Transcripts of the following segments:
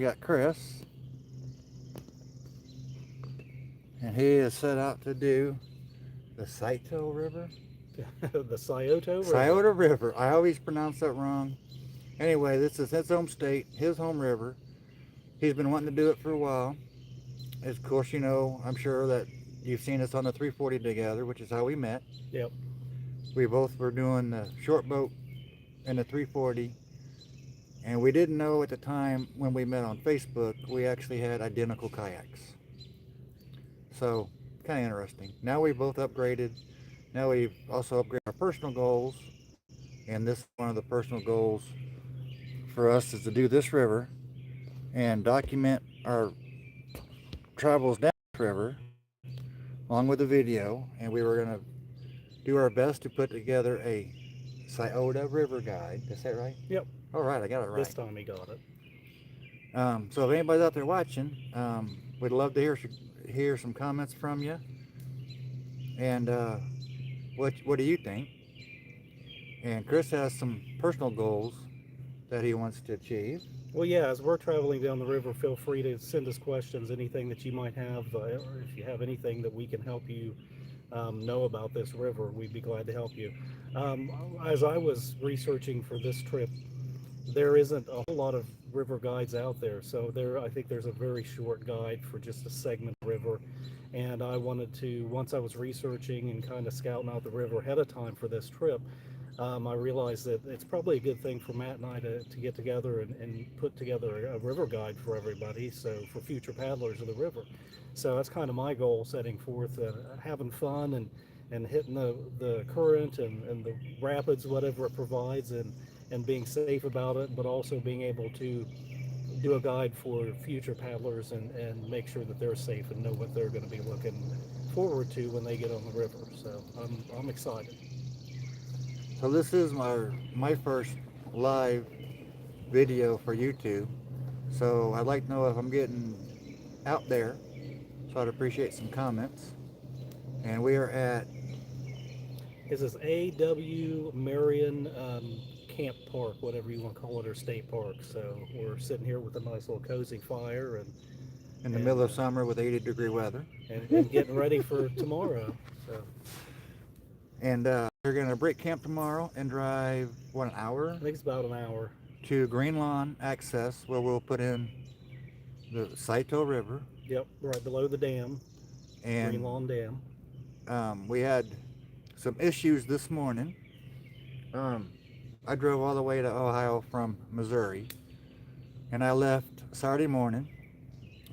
We got Chris, and he is set out to do the Scioto River. The Scioto River. Scioto River. I always pronounce that wrong. Anyway, this is his home state, his home river. He's been wanting to do it for a while. Of course, I'm sure that you've seen us on the 340 together, which is how we met. Yep. We both were doing the short boat and the 340, and we didn't know at the time when we met on Facebook, we actually had identical kayaks. So, kind of interesting. Now we both upgraded. Now we've also upgraded our personal goals, and this is one of the personal goals for us is to do this river and document our travels down this river along with the video. And we were going to do our best to put together a Scioto River guide. Did I say it right? Yep. All right, I got it This right. time he got it. So if anybody's out there watching, we'd love to hear some comments from you. And what do you think? And Chris has some personal goals that he wants to achieve. Well, yeah, as we're traveling down the river, feel free to send us questions, anything that you might have, or if you have anything that we can help you know about this river, we'd be glad to help you. As I was researching for this trip, there isn't a whole lot of river guides out there. So I think there's a very short guide for just a segment of river. And I wanted to, once I was researching and kind of scouting out the river ahead of time for this trip, I realized that it's probably a good thing for Matt and I to get together and put together a river guide for everybody. So for future paddlers of the river. So that's kind of my goal setting forth, having fun and hitting the current and the rapids, whatever it provides, and being safe about it, but also being able to do a guide for future paddlers and make sure that they're safe and know what they're going to be looking forward to when they get on the river. So I'm excited. So this is my first live video for YouTube. So I'd like to know if I'm getting out there. So I'd appreciate some comments. And we are at This is A.W. Marion Camp Park, whatever you want to call it, or state park. So we're sitting here with a nice little cozy fire in the middle and of summer with 80-degree weather. and getting ready for tomorrow. So And we're going to break camp tomorrow and drive, an hour I think it's about an hour. to Green Lawn Access where we'll put in the Scioto River. Yep, right below the dam, Green And Lawn Dam. we had some issues this morning. I drove all the way to Ohio from Missouri, and I left Saturday morning.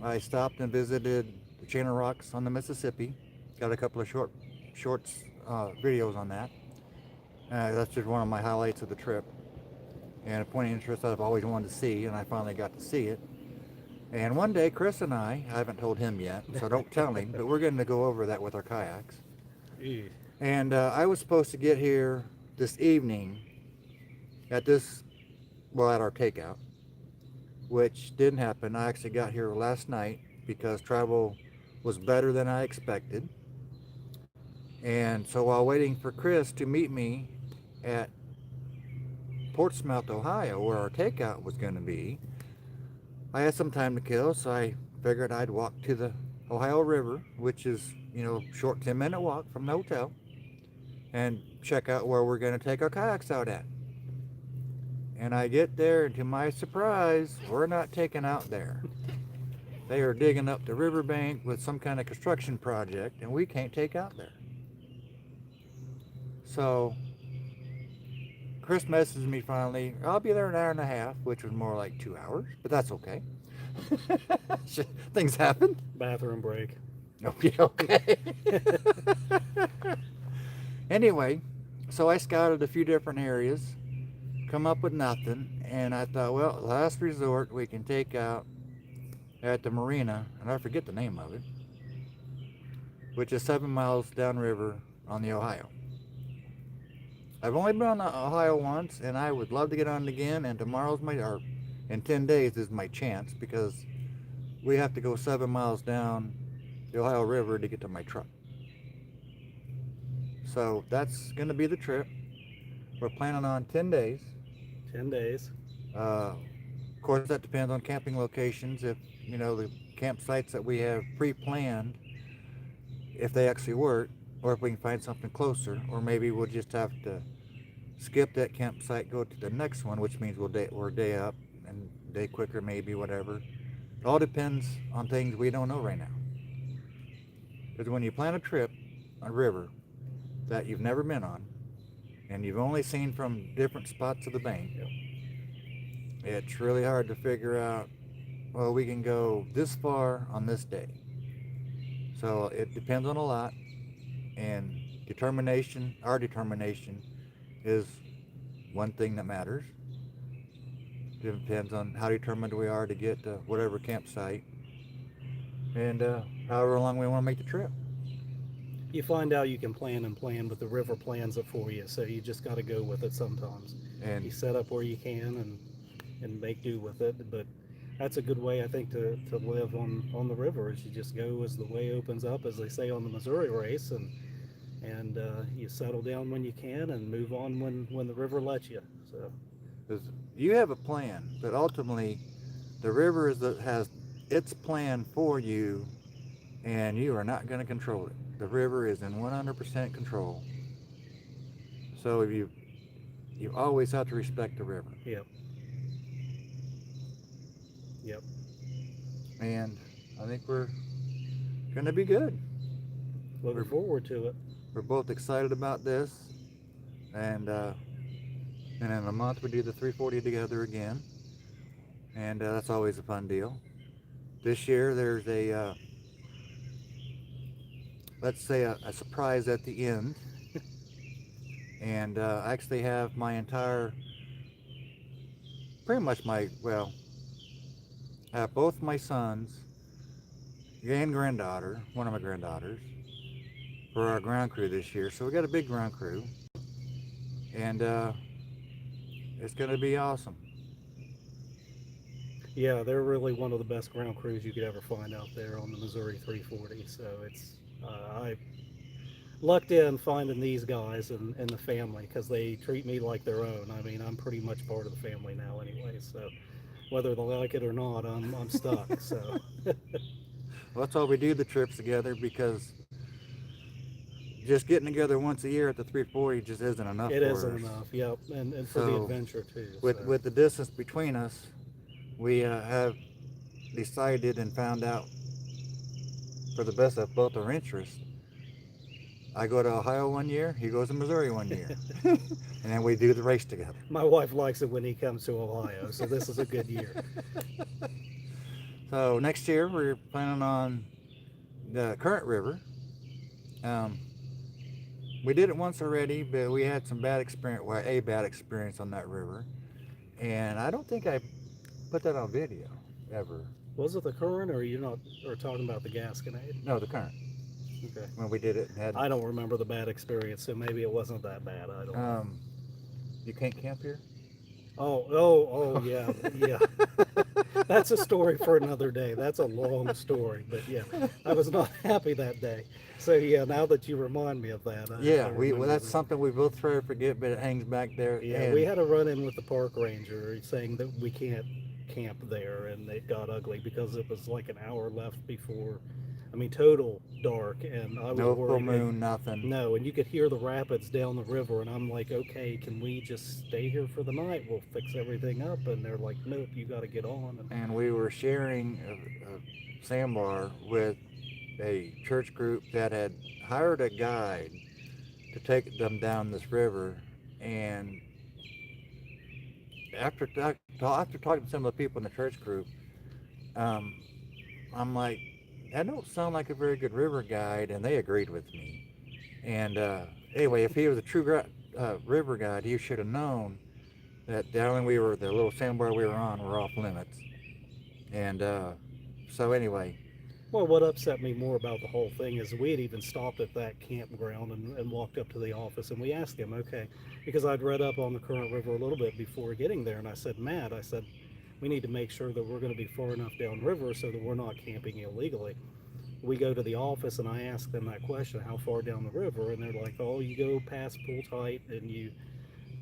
I stopped and visited the Chain of Rocks on the Mississippi. Got a couple of shorts videos on that. That's just one of my highlights of the trip, and a point of interest that I've always wanted to see, and I finally got to see it. And one day, Chris and I haven't told him yet, so don't tell him, but we're going to go over that with our kayaks. Ew. And I was supposed to get here this evening at at our takeout, which didn't happen. I actually got here last night because travel was better than I expected. And so while waiting for Chris to meet me at Portsmouth, Ohio, where our takeout was going to be, I had some time to kill, so I figured I'd walk to the Ohio River, which is, short 10-minute walk from the hotel, and check out where we're going to take our kayaks out at. And I get there, and to my surprise, we're not taking out there. They are digging up the riverbank with some kind of construction project, and we can't take out there. So Chris messaged me finally. I'll be there an hour and a half, which was more like 2 hours, but that's okay. Things happen. Bathroom break. Okay, okay. Anyway, so I scouted a few different areas, come up with nothing, and I thought, well, last resort we can take out at the marina, and I forget the name of it, which is 7 miles downriver on the Ohio. I've only been on the Ohio once, and I would love to get on it again, and in 10 days is my chance, because we have to go 7 miles down the Ohio River to get to my truck. So that's going to be the trip. We're planning on 10 days. 10 days. Uh, Of course, that depends on camping locations. If, the campsites that we have pre-planned, if they actually work, or if we can find something closer, or maybe we'll just have to skip that campsite, go to the next one, which means we're a day up and a day quicker, maybe, whatever. It all depends on things we don't know right now. Because when you plan a trip on a river that you've never been on, and you've only seen from different spots of the bank, Yep. it's really hard to figure out, well, we can go this far on this day. So it depends on a lot, and our determination is one thing that matters. It depends on how determined we are to get to whatever campsite, and however long we want to make the trip. You find out you can plan and plan, but the river plans it for you, so you just got to go with it sometimes. You And set up where you can and make do with it, but that's a good way, I think, to live on the river, is you just go as the way opens up, as they say on the Missouri race, and you settle down when you can and move on when the river lets you. So 'cause you have a plan, but ultimately the river has its plan for you, and you are not going to control it. The river is in 100% control. So you always have to respect the river. yep, yep. And I think we're going to be good. Looking We're, forward to it. we're both excited about this, and in a month we do the 340 together again, and that's always a fun deal. This year there's let's say a surprise at the end, and I actually have pretty much I have both my sons and granddaughter, one of my granddaughters, for our ground crew this year. So we got a big ground crew, and it's going to be awesome. Yeah, they're really one of the best ground crews you could ever find out there on the Missouri 340. So it's I lucked in finding these guys and the family, because they treat me like their own. I mean, I'm pretty much part of the family now anyway. So whether they like it or not, I'm stuck. So Well, that's why we do the trips together, because just getting together once a year at the 340 just isn't enough it for isn't us. enough. Yep, and for the So adventure too. with So with the distance between us, we have decided and found out, for the best of both our interests, I go to Ohio one year, he goes to Missouri one year, and then we do the race together. my wife likes it when he comes to Ohio. So this is a good year. So next year we're planning on the current river. Um, we did it once already, but we had some bad experience. Well, a bad experience on that river, and I don't think I put that on video ever. Was it the current, or are you not, or talking about the Gasconade? No, the current, Okay. when we did it and had. I don't remember the bad experience, so maybe it wasn't that bad. I don't know. You can't camp here. Oh, yeah, yeah. That's a story for another day. That's a long story, but yeah, I was not happy that day. So yeah, now that you remind me of that, Yeah, I well, remember that's that. something we both try to forget, but it hangs back there. Yeah, And we had a run-in with the park ranger saying that we can't camp there, and it got ugly because it was like an hour left before, I mean, total dark, and I was no full worried. moon, nothing. No, and you could hear the rapids down the river, and I'm like, okay, can we just stay here for the night? We'll fix everything up. And they're like, nope, you got to get on. And we were sharing a sandbar with a church group that had hired a guide to take them down this river. And after talking to some of the people in the church group, um, I'm like, that don't sound like a very good river guide, and they agreed with me. And anyway, if he was a true river guide, he should have known that the little sandbar we were on were off limits. And so anyway, Well, what upset me more about the whole thing is we had even stopped at that campground and walked up to the office, and we asked him, okay, because I'd read up on the Current River a little bit before getting there, and I said, Matt, I said, we need to make sure that we're going to be far enough downriver so that we're not camping illegally. We go to the office and I ask them that question, how far down the river, and they're like, oh, you go past Pool Tight and you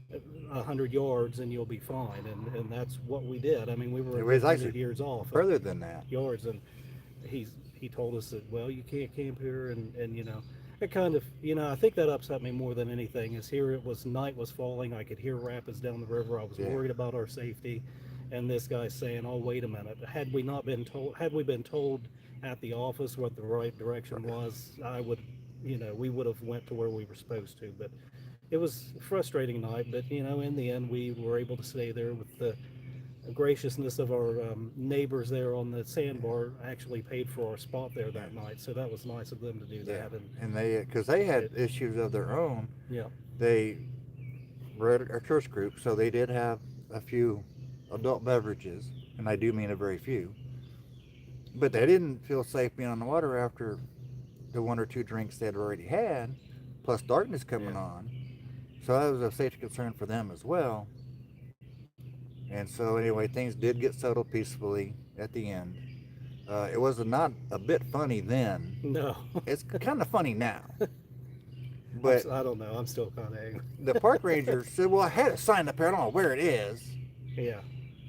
100 yards and you'll be fine. And that's what we did. I mean, we were It a was good 100 actually years off at further than that. yards, and he told us that, well, you can't camp here, and it kind of, I think that upset me more than anything. Is here it was, night was falling, I could hear rapids down the river, I was Yeah. worried about our safety, and this guy saying, oh, wait a minute, had we been told at the office what the right direction was, I would, we would have went to where we were supposed to. But it was a frustrating night, but in the end we were able to stay there with the graciousness of our neighbors there on the sandbar. Actually paid for our spot there that night, so that was nice of them to do Yeah, that. and they, because they had It, issues of their own. yeah, They were at a church group, so they did have a few adult beverages, and I do mean a very few. But they didn't feel safe being on the water after the one or two drinks they had already had, plus darkness coming yeah, on. So that was a safety concern for them as well. And so anyway, things did get settled peacefully at the end. It was not a bit funny then. no. It's kind of funny now. But I don't know, I'm still kind of angry. the park ranger said, well, I had a sign up here, I don't know where it is. Yeah,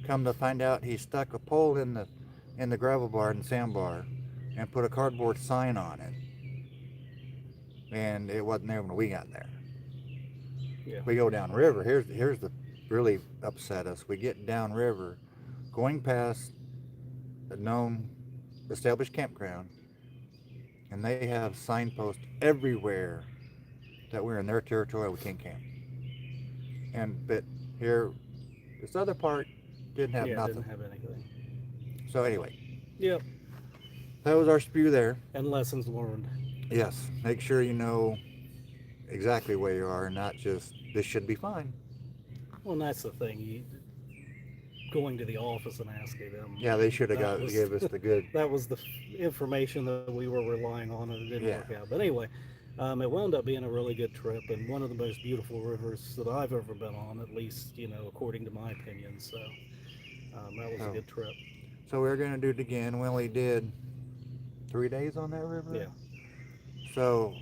Come to find out, he stuck a pole in the gravel bar and sandbar and put a cardboard sign on it. And it wasn't there when we got there. yeah, We go down river. Here's the really upset us. We get down river, going past a known established campground, and they have signposts everywhere that we're in their territory, we can't camp. But here, this other part didn't have yeah. nothing. Didn't have anything. So anyway, Yep, that was our spew there. and lessons learned. Yes, make sure you know exactly where you are, not just this should be fine. Well, and that's the thing. Going to the office and asking them. Yeah, they should have That was- gave us the good. That was the information that we were relying on, and it didn't Yeah. work out. But anyway, it wound up being a really good trip, and one of the most beautiful rivers that I've ever been on, at least according to my opinion. So that was a Oh. good trip. So we're gonna do it again. We only did 3 days on that river. Yeah. So,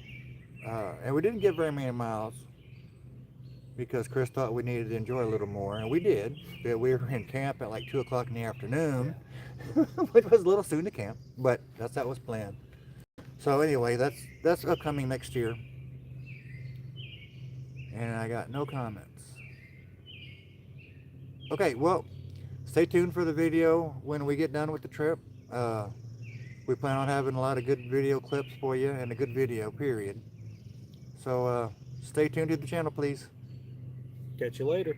and we didn't get very many miles because Chris thought we needed to enjoy a little more, and we did. But we were in camp at like 2 o'clock in the afternoon, which was a little soon to camp, but that's how it was planned. So anyway, that's upcoming next year, and I got no comments. Okay, well, stay tuned for the video when we get done with the trip. We plan on having a lot of good video clips for you and a good video, period. So stay tuned to the channel, please. Catch you later.